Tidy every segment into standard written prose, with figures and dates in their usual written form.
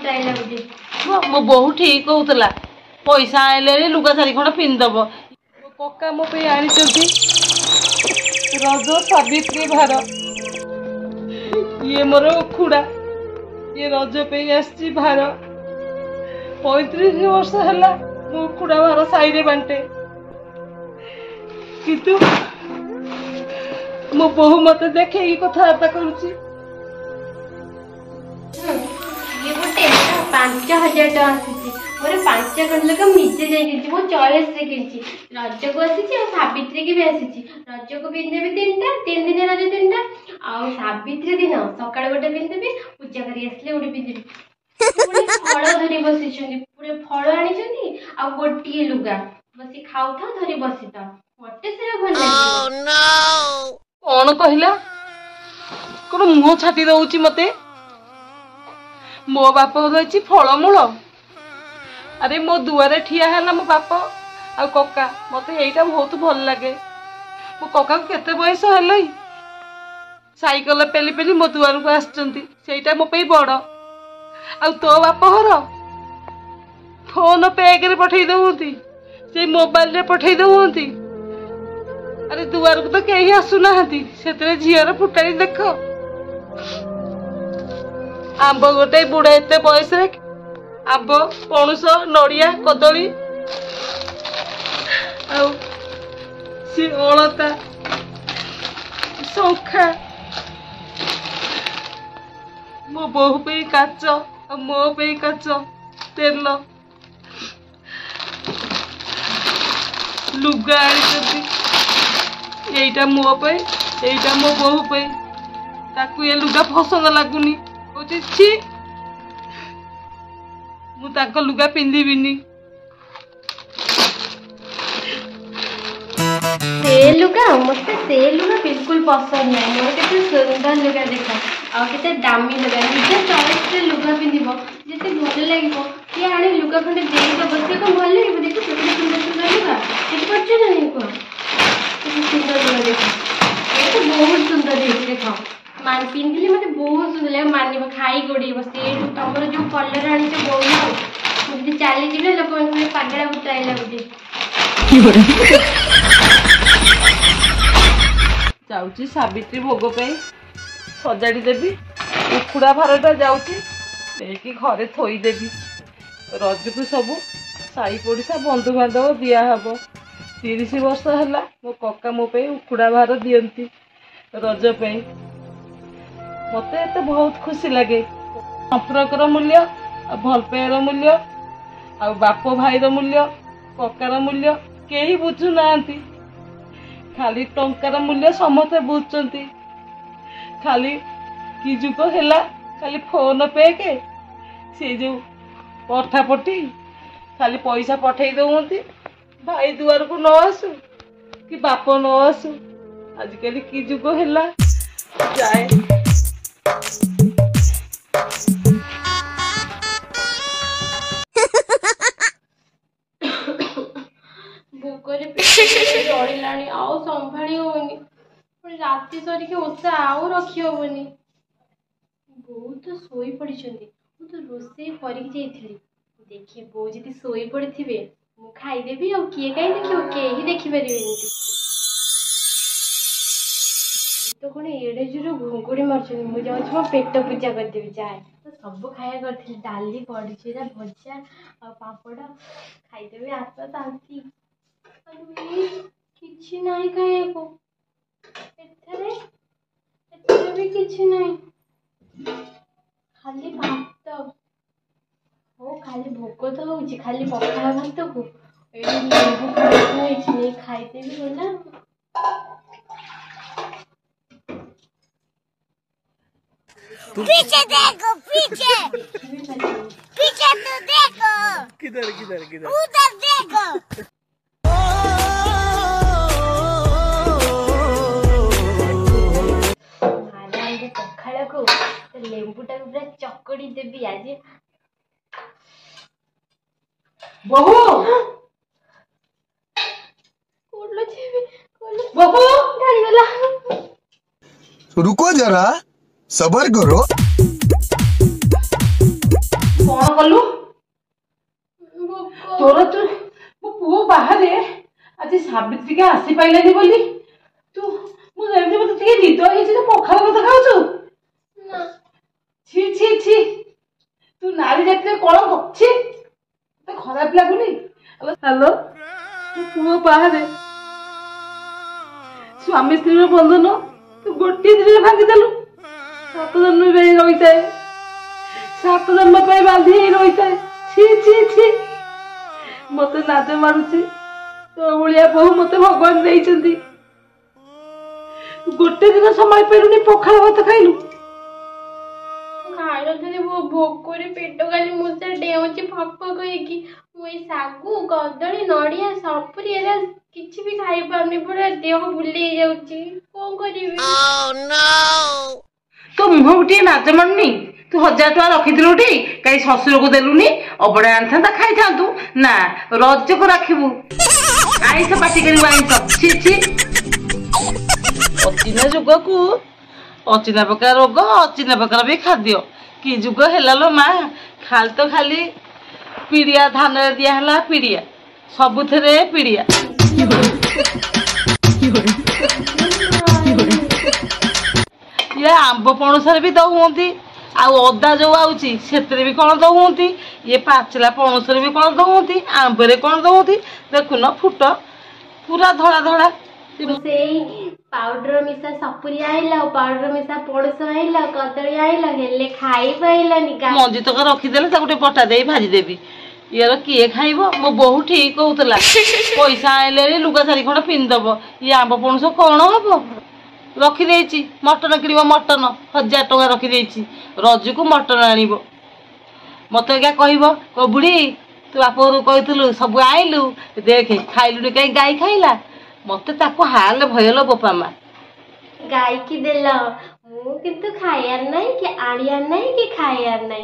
बुटाइला बुझे मो बहु ठीक कहूला पैसा आइले लुगा चारि खंड पिंदब कक्का मो पे आनी रज सावित्री भार ये मोर उखुड़ा ये रज पे आसी भार 35 वर्ष है मो उखुड़ा भार साई बांटे किंतु मो बहु मत देखे कथबार्ता करुची ये गोटे 5000 टका आसी मोर 5 खंड निजे जाइए मो चॉइस रे किनची रज को आसी सावित्री की भी आसी रज को पिंधेबी 3 दिन रज 3टा आ सावित्री दिन सकाळ गोटे पिंधेबी पूजा करी आसले गोटे पिंधेबी फल धरी बसी पूरे फल आनी आ गोटे लुगा बसी खाऊ था धरी बसी था मते से भल कौन कहला कौन मुह छाती दउची मते मो बाप रही फलमूल अरे मो दुआरे ठिया है मो बाप आ कक्का मत यहीटा बहुत भल लगे मो कक्का को केते बयस है साइकल पेली पेली मो दुआर को आसटा मो पे बड़ आ तो बाप घर फोन पे पठे दौंती से मोबाइल रे पठे दौंती अरे दुआर को तो कहीं आसुना से झीर फुटाणी देख आंब गोटे बुढ़ा एत बयस आंब पणुस नड़िया कदली अलता शंखा मो बहु पे काच मो पे काच तेल लुगा यहीटा मो पे यहीटा मो बहु पे ताकू ये लुगा पसंद लगुनी छी मु ताको लुगा पिंधिबिनी से लुगा मत से लुगा बिल्कुल पसंद नहीं मोर केते सुंदर लुगा देखा आ केते दामी लुगा निजे चॉइस रे लुगा पिंधिबो जेते भल लागिबो कि आने लुगा खंडे देई तो बसे को भल लागिबो देखो केते सुंदर सुंदर लुगा केते पछ नहीं को केते सुंदर लुगा देखो ये तो बहुत सुंदर है देखो मान पिंधिले मते बहुत सुंदर लगे मानिबो खाई गोडी बसे तमरो जो कलर आनी जो बोला मुझे चाली जिले लोक मन पागला बुटाइला बुझे जाऊची सावित्री भोग पे सजाड़ी देवी उखुड़ा भारटा जाऊची लेकिन घरे थोई देवी रज को सब साई पड़िशा बंधु बांधव दिया हब 30 वर्ष है मो कक्का मो पे उखुड़ा भार दियंती रज पे मत एत बहुत खुशी लगे संपर्कर मूल्य भल पाइर मूल्य आ बाप भाईर मूल्य ककार मूल्य कहीं बुझु ना खाली टंकार मूल्य समस्ते बुझुंट खाली कि जुग है खाली फोन पे के से जो पठापठी खाली पैसा पठे दौंती भाई दुआर को न आसु कि बाप न आसु आजिकल कि जुग है जाए भोकरे रही आउ संभाली होनी राति सरिक ओषा आउ रखी हेनी बो तो शोई पड़ी तो रोसे करके देखिए बो जी शोई पड़े मु खाईदेवी आ किए कहीं देखिए कहीं देखिपर तो कौन एड़े जोर घुंगुड़ी मार्चन मुझे मो पेट पूजा करदेवी जाए तो सब खाया कर डाली बड़ीचुरा भजा आ पापड़ खाईदेवी आत्मा शांति किछि नहीं खाइएको एथरे भी किछि नहीं खाली भात हो खाली भोक तो होउछि खाली पखाला भात को ए नींबू खाई खाइते भी होला पीछे देखो पीछे पीछे तो देखो किधर किधर किधर उधर देखो पखाड़ा को लेंबू टा पूरा चकड़ी देवी आज बहू कोडलो छेबे बहू ढाली गला रुको जरा सबर करो कौन कौन कलु तोर तू मो पुओ बाहर आज सावित्री के आसी पाइलानी बोली तू मुझे मत निद हो पखाल भात खाऊ छी छी छी तू नारी जाती कौन छी खराब लगुनि हेलो पुओ बाहर स्वामी स्त्री बंधन तू गोटे दिन भांगिदेलु 7 जन्म रही था 7 जन्म बांधी रही था छी छी छी मत लाज मारुची तो भलिया बहु मत भगवान नहीं गोटे दिन समय पाइलुनी पखाल भात खाइलु भोकरे पेट खाली मुझे डेउची फक फक होइकी मुई सागु कदली नड़िया सपुरी एरा किछि भी खाई पाउनी पूरा देह भुली जाउची कोन करिवि तो मुह उठी नाच मणनी तू 1000 टका रखिथिलुटी कई ससुर को देलुनी अबड़ा आनथा खाई थांतु ना रज को राखिबु आइस पाटी करी आइस छी छी अचिना जुग को अचिना प्रकार रोग अचिना प्रकार भी खाद्य कि जुग हेला लो माँ खाली तो खाली पीड़िया धान दिया है पीड़िया सबुथे पीड़िया ये आंब पणुसरे भी दौंती आदा जो आउची सेतरे भी कौन दौंती ये पाचला पणुसरे भी कौन दौंती आंबरे कौन दौंती देखुन फुट पूरा धड़ा धड़ा पाउडर मिसा सपुरी आइला पाउडर मिसा पणस आइला कदली आइला हेले खाई पाइलानी मंजी तक रखीदेले गोटे पटा दे भाजी देवी यार किए खाइब मो बहु ठीक कहला पैसा आइले लुगा चारि खंड पिंदब ये आंब पणस कौन हम रखी मटन किणव मटन 1000 टका रखी रज को मटन आण मत क्या कह बुढ़ी तू बाप कहलु सब आइलु देखे खाइलु कहीं गाई खाइला मत हाल भयल बोपा माँ गाई की देल मु किंतु खायार नहीं कि आनियार नहीं कि खायार नहीं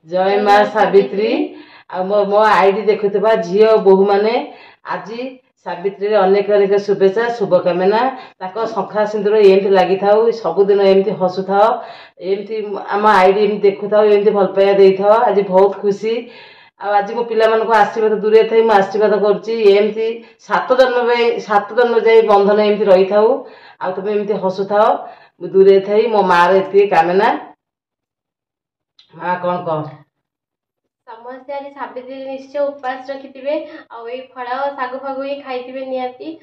जय माँ सावित्री मो आईडी देखुवा झी बोहू मैंने आज सावित्री अनेक अनेक शुभेच्छा शुभकामना शंखा सिंदूर एमती लगी था सबुदिन एमती हसु था एमती आम आईडी एमती देखु था एमती भल पाइबा दे था आज बहुत खुशी आज मो पिला मानक आशीर्वाद दूरे थी मैं आशीर्वाद करमती 7 जन्म जाए बंधन एमती रही था आ तुम एमती हसु था दूरे थी मो मार एति कामना माँ कौन कह समस्ते आज सावित्री निश्चय उपवास रखिथिबे आ ए फड़ा सागु फागु ही खाइथिबे नियाती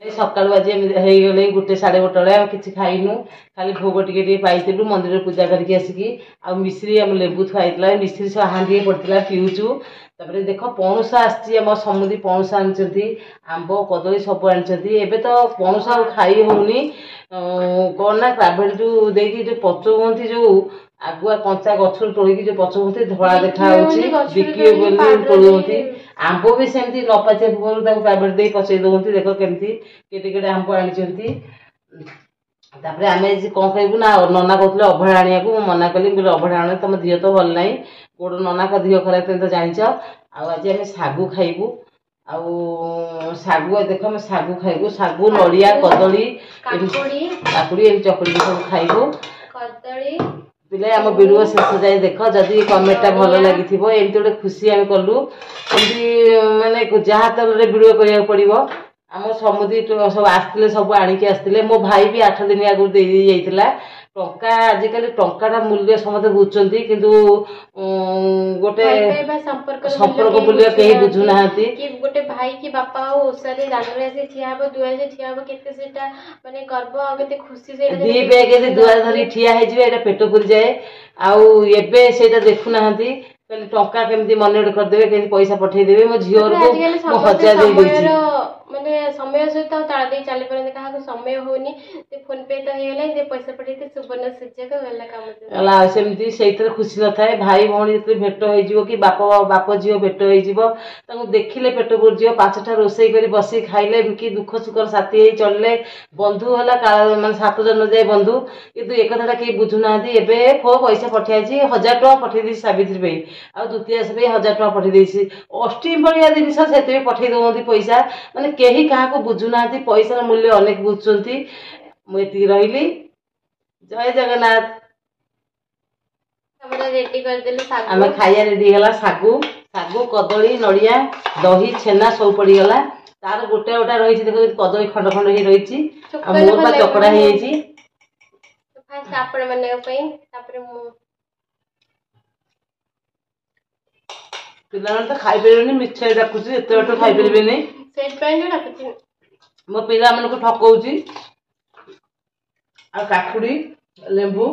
सकाळु आज गले 1:30 किसी खाइनु खाली भोग टिके पाइलु मंदिर पूजा करके आसिकी आ मिश्री आम लेबू थुआइला मिश्री सब हांडी पड़ता पीऊचु तापर देख पणुस आम समुदी पणुस आनी आंब कदली सब आनी एबे तो पणुस खाई होनी कौन ना प्राइवेट जो देखिए जो पचौंती जो आगुआ कंचा गछर तोड़िकी जो पचौंती धड़ा देखा बिकी तोड़ती आंब भी सेमती न पाचे पूर्व प्राइवेट दे पचई दौंती देख केमती केटे केटे आंब आनी तापर आम कौन कहबू ना नना कहते अभड़ा आने को मना कली बोले अभड़ा आने तुम दिह तो भल ना गोटे नना का दिह खराब तुम तो जाच आज आम सागु खाइबू आगु देख आम सागु खाइबू सागु नड़िया कदली काकुड़ी एम चकड़ी सब खाइबू पिले आम वीडियो शेष जाए देख जदि कमेंटा भल लगी एमती गोटे खुशी आम कलु एमती माने जहाँ तल वीडियो करा पड़ो आम समुदी सब आसते सब आणिकी आसते मो भाई भी 8 दिन आगु दे जाइला टंका आजिकल टंकाटा मूल्य समस्त बुझुंती किंतु गोटे संपर्क मूल्य कहीं बुझुना गोटे भाई की बापा ओसारे दानरे से ठिया हो दुआ से ठिया हो केते सेटा माने गर्व आ केते खुशी से दी बेगे जे दुआ धरी ठिया हे जिवे एटा पेट पुर जाए आउ एबे सेटा देखु नाहंती कहले टंका केमती मनेड कर देबे केमती पैसा पठै देबे मो झियोर को मो 1000 दे देछि माने समय सहित ताड़ दे चली परते कहा समय होनी ते फोन पे तो हे गेलै जे पैसा पठैते सुवर्ण सुजक गला काम ला सेमती सेइतर खुशी न थाए भाई भौणी जते भेट होई जिवो कि बाप झियो भेट होई जिवो ताको देखिले पेट पुर जिवो 5टा रोसई करी बसी खाइले कि दुख सुखर साथी हे चलले बंधु हला माने 7 जन जाय बंधु किंतु एक कथाटा के बुझु नाहंती एबे फो पैसा पठाइछि 1000 टका पठै दी सावित्री भाई ଆଉ ଦ୍ୱିତୀୟାଂଶ ପାଇଁ 1000 ଟଙ୍କା ପଠେଇ ଦେଇଛି। ଅଷ୍ଟମୀ ଭଳିଆ ଜିନିଷ ସେଥିପାଇଁ ପଠେଇ ଦଉଛନ୍ତି ପଇସା। ମାନେ କେହି କାହାକୁ ବୁଝୁନାହାନ୍ତି, ପଇସାର ମୂଲ୍ୟ ଅନେକ ବୁଝୁଛନ୍ତି। ମୁଁ ଏତିକି ରହିଲି। ଜୟ ଜଗନ୍ନାଥ। ଆମର ରେଡି କରିଦେଲୁ ଶାଗ। ଆମେ ଖାଇବା ରେଡି ହେଇଗଲା। ଶାଗୁ କଦଳୀ ନଡ଼ିଆ ଦହି ଛେନା ସବୁ ପଡିଗଲା। ତାର ଗୋଟେ ଗୋଟେ ରହିଛି ଦେଖ, କଦଳୀ ଖଣ୍ଡ ଖଣ୍ଡ ହେଇ ରହିଛି। ଆଉ ମୋର ପା ଚକଡା ହେଇଯାଇଛି। ଫାଷ୍ଟ ଆପଣ ମାନଙ୍କ ପାଇଁ, ତାପରେ ମୁଁ। ପିଲାମାନେ ତ ଖାଇପାରିବେନି, ମିଛରେ ଡାକୁଛି, ଏତେ ବାଟ ଖାଇପାରିବେନି, ସେଇଥିପାଇଁ ତ ଡାକୁଛି। ମୋ ପିଲାମାନଙ୍କୁ ଠକଉଛି। ଆଉ କାକୁଡି ଲେମ୍ବୁ